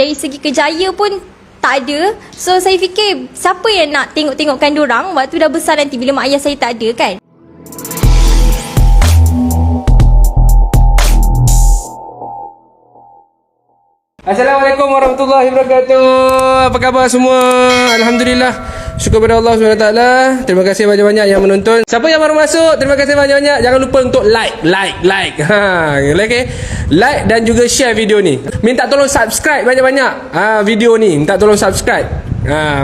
dari segi kerjaya pun tak ada. So saya fikir siapa yang nak tengok-tengokkan diorang waktu dah besar nanti bila mak ayah saya tak ada kan. Assalamualaikum warahmatullahi wabarakatuh. Apa khabar semua? Alhamdulillah. Syukur kepada Allah SWT. Terima kasih banyak-banyak yang menonton. Siapa yang baru masuk, terima kasih banyak-banyak. Jangan lupa untuk like. Okay? Like dan juga share video ni. Minta tolong subscribe banyak-banyak video ni. Minta tolong subscribe.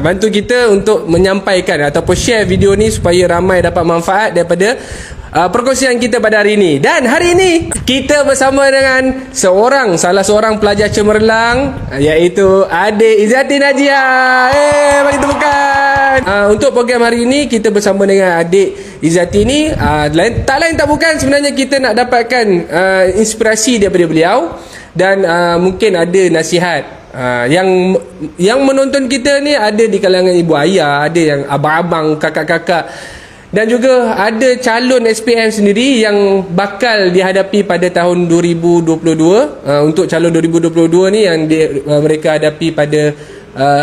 Bantu kita untuk menyampaikan ataupun share video ni supaya ramai dapat manfaat daripada perkongsian kita pada hari ini. Dan hari ini kita bersama dengan salah seorang pelajar cemerlang, iaitu adik Izzati Najia. Bagi tepukan. Untuk program hari ini kita bersama dengan adik Izzati ni, tak lain tak bukan, sebenarnya kita nak dapatkan inspirasi daripada beliau. Dan mungkin ada nasihat. Yang menonton kita ni ada di kalangan ibu ayah, ada yang abang-abang, kakak-kakak, dan juga ada calon SPM sendiri yang bakal dihadapi pada tahun 2022. Untuk calon 2022 ni yang mereka hadapi pada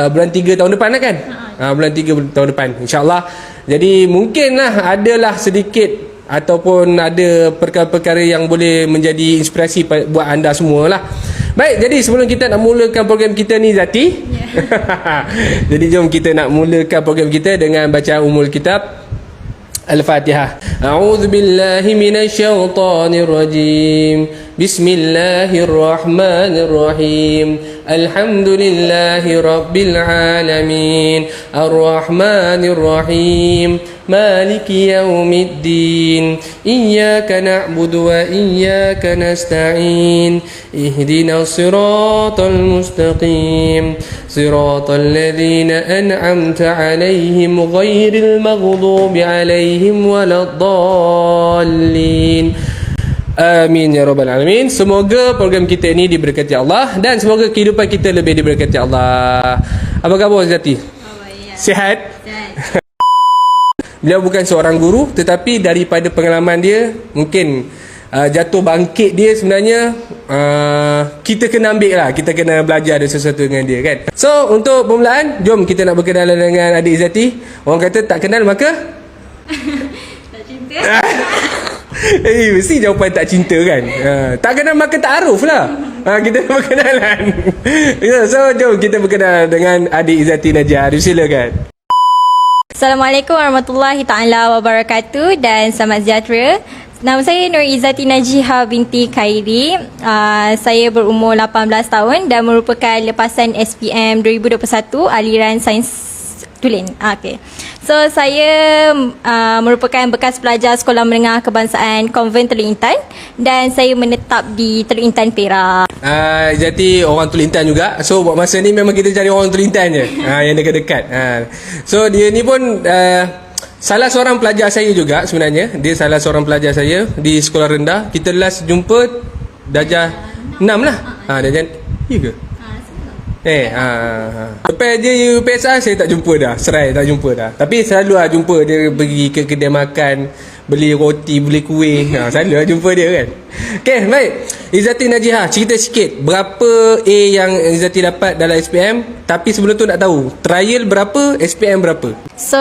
bulan 3 tahun depan lah kan? Bulan 3 tahun depan, insyaAllah. Jadi mungkinlah adalah sedikit ataupun ada perkara-perkara yang boleh menjadi inspirasi buat anda semualah. Baik, jadi sebelum kita nak mulakan program kita ni Zati, jadi jom kita nak mulakan program kita dengan bacaan Ummul Kitab Al-Fatihah. A'udzu billahi minasyaitonir rajim. Bismillahirrahmanirrahim. Alhamdulillahi rabbil alamin. Arrahmanir rahim. Maliki yaumiddin. Iyyaka na'budu wa iyyaka nasta'in. Ihdinas siratal mustaqim. Siratal ladzina an'amta 'alaihim ghairil maghdubi 'alaihim waladdallin. Amin ya rabbal alamin. Semoga program kita ini diberkati Allah dan semoga kehidupan kita lebih diberkati Allah. Apa khabar Zati? Sihat? Beliau bukan seorang guru, tetapi daripada pengalaman dia, mungkin jatuh bangkit dia sebenarnya kita kena ambil lah, kita kena belajar ada sesuatu dengan dia kan. So untuk permulaan, jom kita nak berkenalan dengan adik Izzati. Orang kata tak kenal maka Tak cinta. Mesti jawapan tak cinta kan. Tak kenal maka tak aruf lah. Kita berkenalan. So jom kita berkenalan dengan adik Izzati Najia. Silakan. Assalamualaikum warahmatullahi taala wabarakatuh dan selamat sejahtera. Nama saya Nur Izzati Najihah binti Khairi. Saya berumur 18 tahun dan merupakan lepasan SPM 2021 aliran Sains Tulen. Okay. So saya merupakan bekas pelajar Sekolah Menengah Kebangsaan Konvent Teluk Intan dan saya menetap di Teluk Intan Perak. Izzati orang Teluk Intan juga. So buat masa ni memang kita cari orang Teluk Intan je. Yang dekat-dekat. So dia ni pun salah seorang pelajar saya juga sebenarnya. Dia salah seorang pelajar saya di sekolah rendah. Kita last jumpa darjah 6 lah. Darjah ya ke? Lepas je UPSR saya tak jumpa dah. Serai tak jumpa dah. Tapi selalu lah jumpa dia pergi ke kedai makan, beli roti, beli kuih. Selalu lah jumpa dia kan. Okay, baik. Izzati Najihah, cerita sikit berapa A yang Izzati dapat dalam SPM. Tapi sebelum tu nak tahu, trial berapa, SPM berapa? So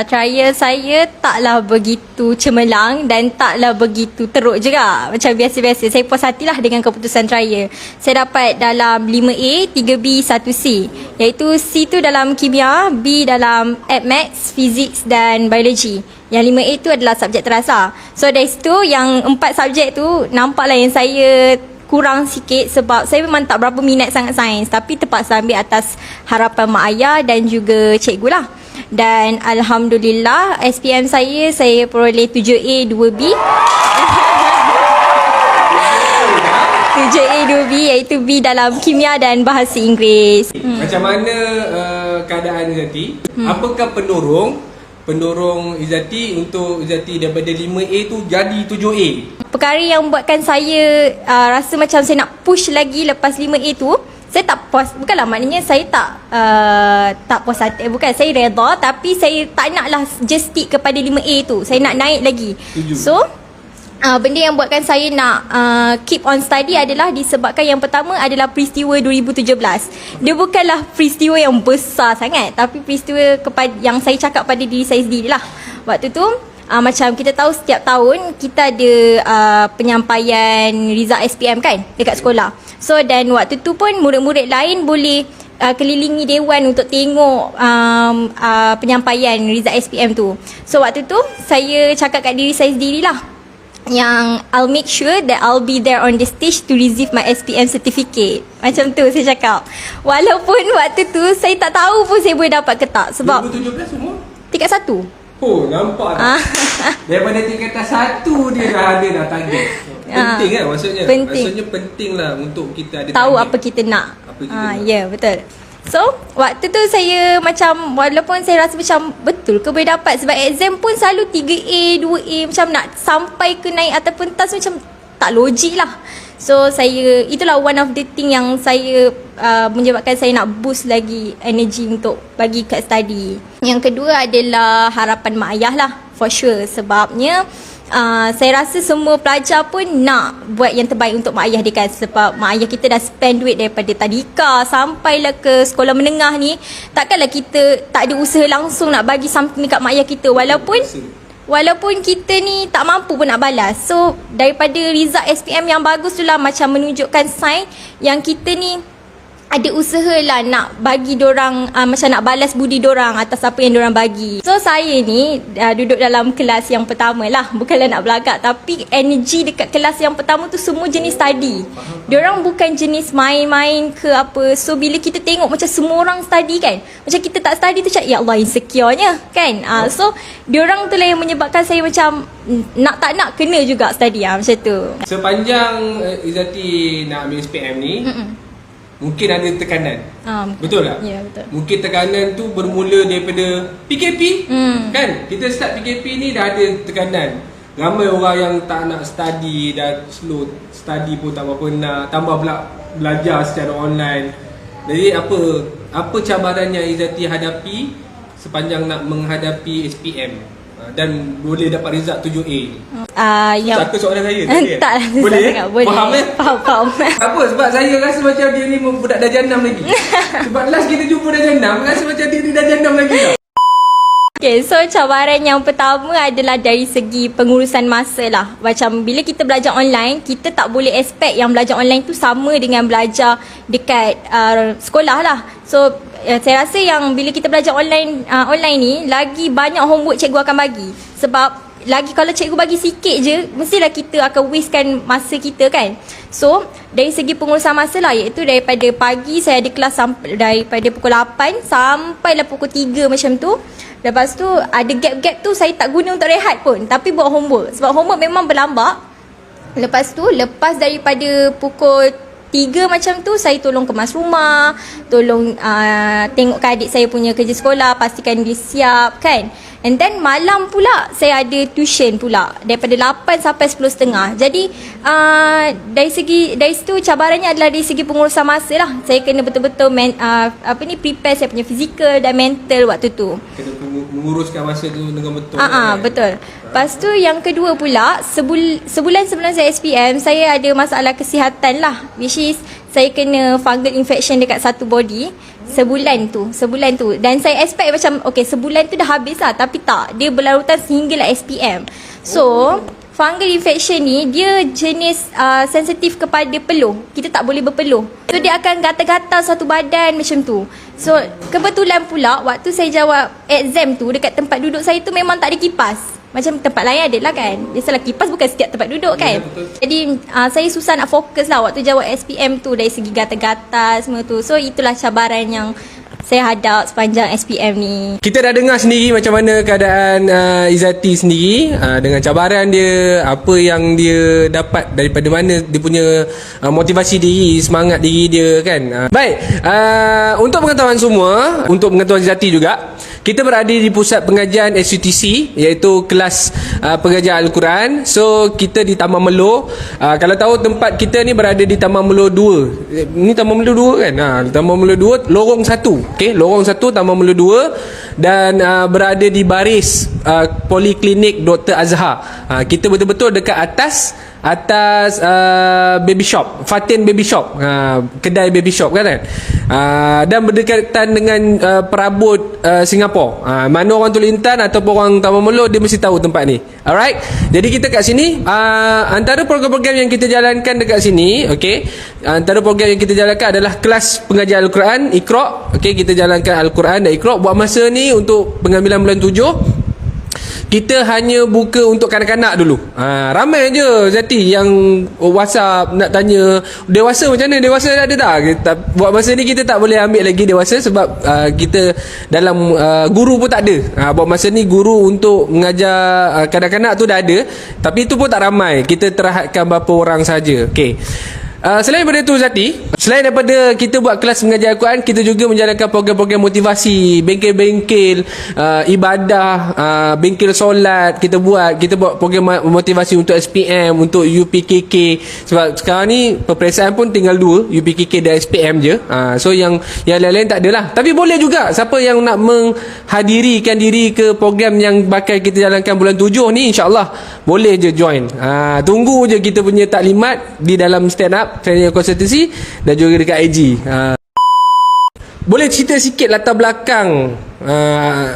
trial saya taklah begitu cemerlang dan taklah begitu teruk juga. Macam biasa-biasa. Saya puas hatilah dengan keputusan trial. Saya dapat dalam 5A, 3B, 1C. Iaitu C tu dalam kimia, B dalam Maths, Physics dan Biology. Yang 5A tu adalah subjek terasa. So dari situ yang 4 subjek tu nampaklah yang saya kurang sikit sebab saya memang tak berapa minat sangat sains, tapi terpaksa ambil atas harapan mak ayah dan juga cikgu lah. Dan alhamdulillah SPM saya peroleh 7A 2B. 7A 2B iaitu B dalam kimia dan bahasa Inggeris. Macam mana keadaan Izzati? Apakah pendorong Izzati untuk Izzati daripada 5A tu jadi 7A? Perkara yang buatkan saya rasa macam saya nak push lagi lepas 5A tu, saya tak puas. Bukanlah maknanya saya tak puas hati, bukan, saya redha, tapi saya tak naklah just stick kepada 5A tu. Saya nak naik lagi. So benda yang buatkan saya nak keep on study adalah disebabkan yang pertama adalah peristiwa 2017. Dia bukanlah peristiwa yang besar sangat, tapi peristiwa yang saya cakap pada diri saya sendiri lah. Waktu tu macam kita tahu setiap tahun kita ada penyampaian result SPM kan dekat sekolah. So dan waktu tu pun murid-murid lain boleh kelilingi dewan untuk tengok penyampaian result SPM tu. So waktu tu saya cakap kat diri saya sendirilah yang I'll make sure that I'll be there on the stage to receive my SPM certificate. Macam tu saya cakap. Walaupun waktu tu saya tak tahu pun saya boleh dapat ke tak. Sebab 2017 semua? tingkat 1. Oh, nampak tak? Daripada tingkatan 1 dia dah ada dah target. Penting kan maksudnya? Maksudnya penting lah untuk kita ada tahu target. apa kita nak. Apa kita nak. Ya, betul. So, waktu tu saya macam, walaupun saya rasa macam betul ke boleh dapat, sebab exam pun selalu 3A, 2A, macam nak sampai ke naik ataupun tas macam tak logik lah. So, itulah one of the thing yang saya menyebabkan saya nak boost lagi energy untuk bagi kat study. Yang kedua adalah harapan mak ayah lah, for sure. Sebabnya, saya rasa semua pelajar pun nak buat yang terbaik untuk mak ayah dia kan. Sebab mak ayah kita dah spend duit daripada tadika sampailah ke sekolah menengah ni. Takkanlah kita tak ada usaha langsung nak bagi something dekat mak ayah kita. Walaupun kita ni tak mampu pun nak balas. So daripada result SPM yang bagus tu lah macam menunjukkan sign yang kita ni ada usaha lah nak bagi dorang, macam nak balas budi dorang atas apa yang dorang bagi. So saya ni duduk dalam kelas yang pertama lah, bukanlah nak belagak, tapi energy dekat kelas yang pertama tu semua jenis study. Dorang bukan jenis main-main ke apa. So bila kita tengok macam semua orang study kan, macam kita tak study tu macam ya Allah insecure-nya kan. So dorang tu lah yang menyebabkan saya macam nak tak nak kena juga study macam tu. Sepanjang Izzati nak ambil SPM ni, mungkin ada tekanan. Betul tak? Ya, betul. Mungkin tekanan tu bermula daripada PKP. Kan? Kita start PKP ni dah ada tekanan. Ramai orang yang tak nak study, dah slow study pun tak berapa nak, tambah pula belajar secara online. Jadi apa cabaran yang Izzati hadapi sepanjang nak menghadapi SPM dan boleh dapat result 7A? Satu soalan saya tadi. Tak boleh? Boleh. Faham Faham. Apa? Sebab saya rasa macam dia ni budak darjah 6 lagi. Sebab last kita jumpa darjah 6, rasa macam dia ni darjah 6 lagi tau. Okay, so cabaran yang pertama adalah dari segi pengurusan masa lah. Macam bila kita belajar online, kita tak boleh expect yang belajar online tu sama dengan belajar dekat sekolah lah. So saya rasa yang bila kita belajar online ni, lagi banyak homework cikgu akan bagi. Sebab lagi kalau cikgu bagi sikit je, mestilah kita akan wastekan masa kita kan. So dari segi pengurusan masa lah, iaitu daripada pagi saya ada kelas daripada pukul 8 sampailah pukul 3 macam tu. Lepas tu ada gap-gap tu saya tak guna untuk rehat pun, tapi buat homework. Sebab homework memang berlambak. Lepas tu lepas daripada pukul 3 macam tu, saya tolong kemas rumah, tolong tengok ke adik saya punya kerja sekolah, pastikan dia siap kan. And then malam pula saya ada tuition pula daripada 8 sampai 10.30. Jadi dari situ cabarannya adalah dari segi pengurusan masa lah. Saya kena betul-betul prepare saya punya fizikal dan mental waktu tu. Kena menguruskan masa tu dengan betul. Betul. Lepas tu yang kedua pula, sebulan sebelum saya SPM, saya ada masalah kesihatan lah, which is saya kena fungal infection dekat satu body. Sebulan tu. Dan saya expect macam okay, sebulan tu dah habis lah, tapi tak, dia berlarutan sehinggalah SPM. So fungal infection ni dia jenis sensitif kepada peluh. Kita tak boleh berpeluh. So dia akan gatal-gatal satu badan macam tu. So kebetulan pula waktu saya jawab exam tu, dekat tempat duduk saya tu memang tak ada kipas. Macam tempat lain ada lah kan. Biasalah kipas bukan setiap tempat duduk kan. Jadi saya susah nak fokus lah waktu jawab SPM tu, dari segi gatal-gatal semua tu. So itulah cabaran yang saya hadap sepanjang SPM ni. Kita dah dengar sendiri macam mana keadaan Izzati sendiri, dengan cabaran dia, apa yang dia dapat, daripada mana dia punya motivasi diri, semangat diri dia kan. Baik, untuk pengetahuan semua, untuk pengetahuan Izzati juga, kita berada di pusat pengajian SUTC, iaitu kelas pengajian Al-Quran. So kita di Taman Melo. Kalau tahu tempat kita ni berada di Taman Melo 2. Ni Taman Melo 2 kan? Taman Melo 2 lorong 1. Okey, lorong 1 Taman Melo 2. dan berada di baris Poliklinik Dr. Azhar. Kita betul-betul dekat atas baby shop, Fatin Baby Shop, kedai baby shop kan. Dan berdekatan dengan perabot Singapura. Mana orang Tulintan ataupun orang Taman Meluk, dia mesti tahu tempat ni. Alright. Jadi kita kat sini, antara program-program yang kita jalankan dekat sini, okey. Antara program yang kita jalankan adalah kelas pengajian Al-Quran, Iqra. Okey, kita jalankan Al-Quran dan Iqra. Buat masa ni untuk pengambilan bulan 7, kita hanya buka untuk kanak-kanak dulu. Ramai je Zati yang WhatsApp nak tanya dewasa macam mana, dewasa ada tak? Buat masa ni kita tak boleh ambil lagi dewasa sebab kita dalam guru pun tak ada. Buat masa ni guru untuk mengajar kanak-kanak tu dah ada, tapi itu pun tak ramai. Kita terhadkan berapa orang saja. Okey. Selain daripada itu Zati, selain daripada kita buat kelas mengajar Al-Quran, kita juga menjalankan program-program motivasi, bengkel-bengkel ibadah, bengkel solat. Kita buat program motivasi untuk SPM, untuk UPKK. Sebab sekarang ni peperiksaan pun tinggal 2, UPKK dan SPM je. So yang lain-lain tak adalah. Tapi boleh juga siapa yang nak menghadirikan diri ke program yang bakal kita jalankan bulan 7 ni, insyaAllah boleh je join. Tunggu je kita punya taklimat di dalam stand up, training konsultasi dan juga dekat IG. Boleh cerita sikit latar belakang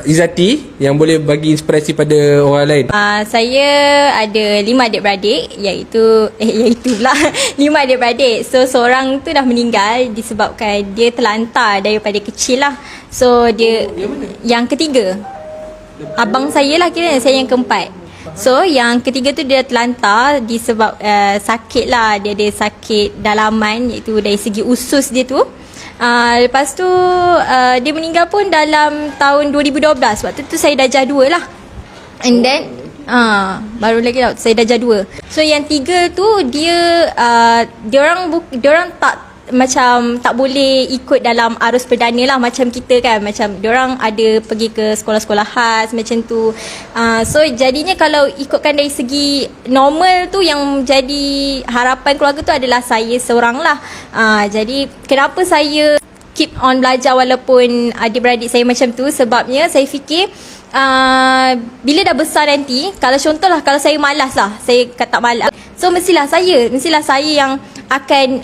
Izzati yang boleh bagi inspirasi pada orang lain? Saya ada 5 adik-beradik, iaitu pula 5 adik-beradik. So seorang tu dah meninggal disebabkan dia terlantar daripada kecil lah. So dia yang ketiga, abang saya lah, kira saya yang keempat. So yang ketiga tu dia terlantar disebab sakit lah. Dia ada sakit dalaman, iaitu dari segi usus dia tu. Lepas tu dia meninggal pun dalam tahun 2012. Waktu tu saya darjah 2 lah. And then baru lagi lah saya darjah 2. So yang 3 tu dia orang macam tak boleh ikut dalam arus perdana lah macam kita kan. Macam diorang ada pergi ke sekolah-sekolah khas macam tu. So jadinya kalau ikutkan dari segi normal tu, yang jadi harapan keluarga tu adalah saya seorang lah. Jadi kenapa saya keep on belajar walaupun adik-beradik saya macam tu, sebabnya saya fikir bila dah besar nanti, kalau contohlah kalau saya malas lah, saya kata malas, so mestilah saya yang akan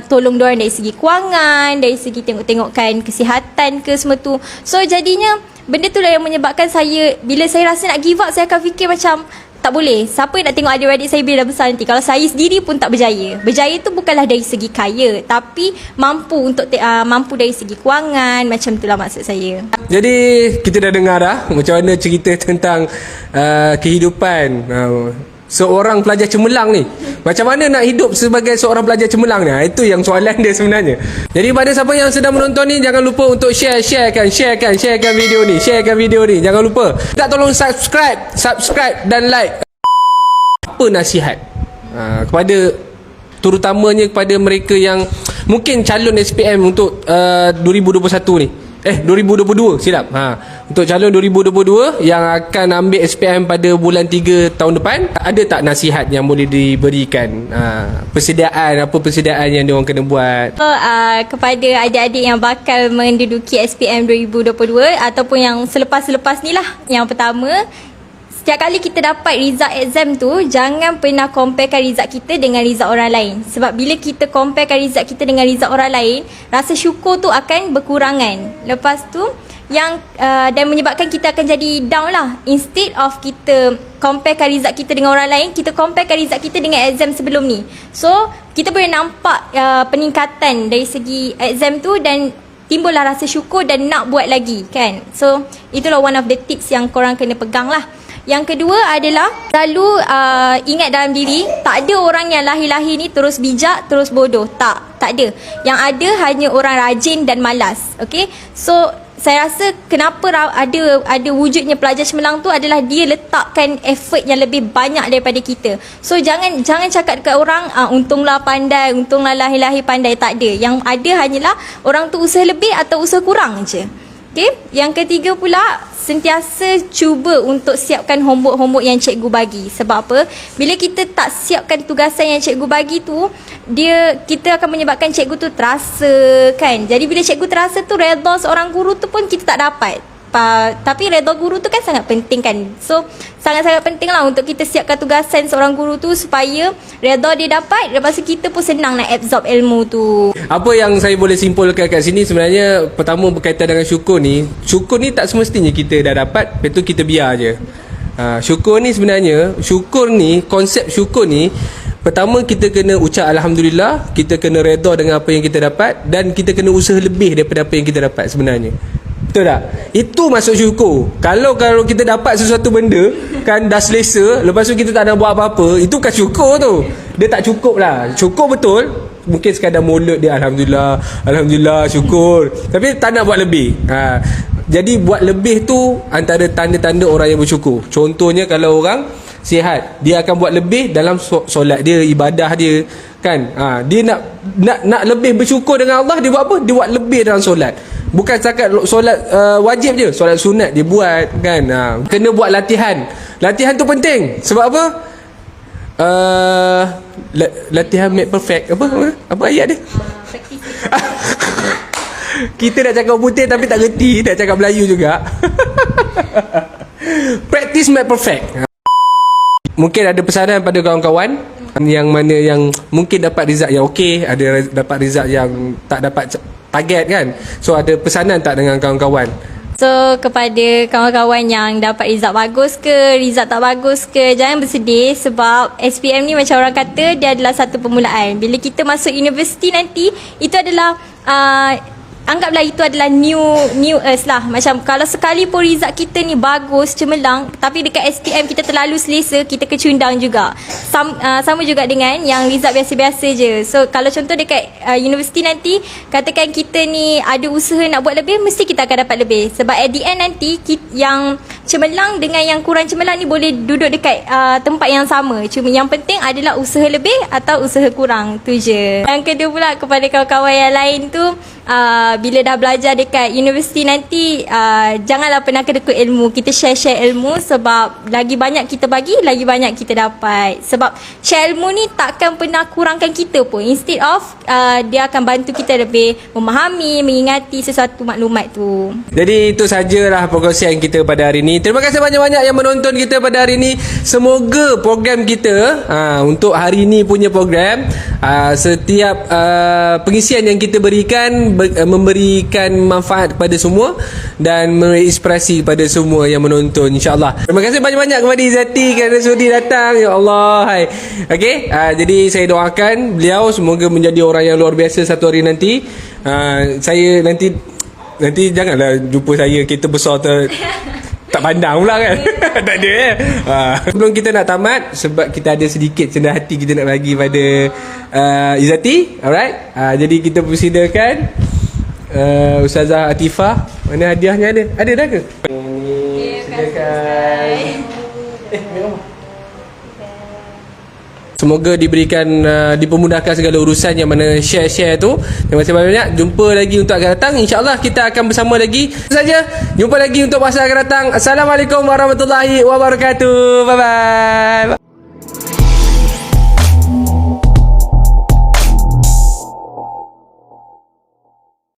tolong diorang dari segi kewangan, dari segi tengok-tengokkan kesihatan ke semua tu. So jadinya benda tu lah yang menyebabkan saya, bila saya rasa nak give up, saya akan fikir macam tak boleh. Siapa yang nak tengok adik-adik saya bila dah besar nanti kalau saya sendiri pun tak berjaya? Berjaya tu bukanlah dari segi kaya, tapi mampu mampu dari segi kewangan. Macam itulah maksud saya. Jadi kita dah dengar dah macam mana cerita tentang kehidupan seorang pelajar cemerlang ni. Macam mana nak hidup sebagai seorang pelajar cemerlang ni? Itu yang soalan dia sebenarnya. Jadi pada siapa yang sedang menonton ni, jangan lupa untuk sharekan video ni. Jangan lupa. Tak, tolong subscribe dan like. Apa nasihat kepada, terutamanya kepada mereka yang mungkin calon SPM untuk 2021 ni. 2022 silap. Untuk calon 2022 yang akan ambil SPM pada bulan 3 tahun depan, ada tak nasihat yang boleh diberikan? Persediaan yang diorang kena buat? So, kepada adik-adik yang bakal menduduki SPM 2022 ataupun yang selepas-selepas ni lah. Yang pertama, setiap kali kita dapat result exam tu, jangan pernah comparekan result kita dengan result orang lain. Sebab bila kita comparekan result kita dengan result orang lain, rasa syukur tu akan berkurangan. Lepas tu, dan menyebabkan kita akan jadi down lah. Instead of kita comparekan result kita dengan orang lain, kita comparekan result kita dengan exam sebelum ni. So, kita boleh nampak peningkatan dari segi exam tu dan timbullah rasa syukur dan nak buat lagi kan. So, itulah one of the tips yang korang kena pegang lah. Yang kedua adalah selalu ingat dalam diri, tak ada orang yang lahir-lahir ni terus bijak, terus bodoh. Tak ada. Yang ada hanya orang rajin dan malas. Okay? So, saya rasa kenapa ada wujudnya pelajar cemerlang tu adalah dia letakkan effort yang lebih banyak daripada kita. So, jangan cakap dekat orang, untunglah pandai, untunglah lahir-lahir pandai. Tak ada. Yang ada hanyalah orang tu usaha lebih atau usaha kurang je. Okay? Yang ketiga pula, sentiasa cuba untuk siapkan homework yang cikgu bagi. Sebab apa? Bila kita tak siapkan tugasan yang cikgu bagi tu, kita akan menyebabkan cikgu tu terasa kan. Jadi bila cikgu terasa tu, redha seorang guru tu pun kita tak dapat. Tapi redha guru tu kan sangat penting kan. So sangat-sangat penting lah untuk kita siapkan tugasan seorang guru tu supaya redha dia dapat, lepas tu kita pun senang nak absorb ilmu tu. Apa yang saya boleh simpulkan kat sini sebenarnya, pertama berkaitan dengan syukur ni. Syukur ni tak semestinya kita dah dapat, lepas tu kita biar je. Syukur ni sebenarnya, konsep syukur ni, pertama kita kena ucap Alhamdulillah, kita kena redha dengan apa yang kita dapat, dan kita kena usaha lebih daripada apa yang kita dapat sebenarnya. Betul tak? Itu masuk syukur. Kalau kita dapat sesuatu benda kan dah selesa, lepas tu kita tak nak buat apa-apa, itu bukan syukur tu. Dia tak cukup lah. Syukur betul, mungkin sekadar mulut dia Alhamdulillah syukur, tapi tak nak buat lebih. Jadi buat lebih tu antara tanda-tanda orang yang bersyukur. Contohnya kalau orang sihat, dia akan buat lebih dalam solat dia, ibadah dia kan. Dia nak lebih bersyukur dengan Allah, dia buat apa? Dia buat lebih dalam solat. Bukan setakat solat wajib je, solat sunat dia buat kan. Kena buat latihan. Latihan tu penting. Sebab apa? Latihan make perfect. Apa ayat dia? Kita nak cakap putih tapi tak reti, nak cakap Melayu juga. Practice make perfect. Mungkin ada pesanan pada kawan-kawan yang mana yang mungkin dapat result yang okey, ada dapat result yang tak dapat target kan. So ada pesanan tak dengan kawan-kawan? So kepada kawan-kawan yang dapat result bagus ke, result tak bagus ke, jangan bersedih sebab SPM ni macam orang kata dia adalah satu permulaan. Bila kita masuk universiti nanti, itu adalah anggaplah itu adalah new us lah. Macam kalau sekali pun result kita ni bagus, cemerlang, tapi dekat SPM kita terlalu selesa, kita kecundang juga. Sama juga dengan yang result biasa-biasa je. So kalau contoh dekat universiti nanti, katakan kita ni ada usaha nak buat lebih, mesti kita akan dapat lebih. Sebab at the end nanti yang cemerlang dengan yang kurang cemerlang ni boleh duduk dekat tempat yang sama. Cuma yang penting adalah usaha lebih atau usaha kurang, tu je. Yang kedua pula kepada kawan-kawan yang lain tu, bila dah belajar dekat universiti nanti, janganlah pernah kedekut ilmu. Kita share ilmu, sebab lagi banyak kita bagi, lagi banyak kita dapat. Sebab share ilmu ni takkan pernah kurangkan kita pun. Instead of dia akan bantu kita lebih memahami, mengingati sesuatu maklumat tu. Jadi itu sajalah perkongsian kita pada hari ini. Terima kasih banyak-banyak yang menonton kita pada hari ini. Semoga program kita untuk hari ini punya program, setiap pengisian yang kita berikan memberikan manfaat kepada semua dan menginspirasi kepada semua yang menonton, insya-Allah. Terima kasih banyak-banyak kepada Izzati kerana sudi datang. Ya Allah. Hai. Okey, jadi saya doakan beliau semoga menjadi orang yang luar biasa satu hari nanti. Saya nanti janganlah jumpa saya kereta besar tak pandang pula kan. Tak ada sebelum kita nak tamat, sebab kita ada sedikit cendah hati kita nak bagi pada Izzati. Alright, jadi kita persilakan Ustazah Atifah. Mana hadiahnya ada? Ada dah ke? Ini silakan. Semoga diberikan dipermudahkan segala urusan yang mana share tu. Terima kasih banyak. Jumpa lagi untuk akan datang. InsyaAllah kita akan bersama lagi. Itu saja. Jumpa lagi untuk masa akan datang. Assalamualaikum warahmatullahi wabarakatuh. Bye bye.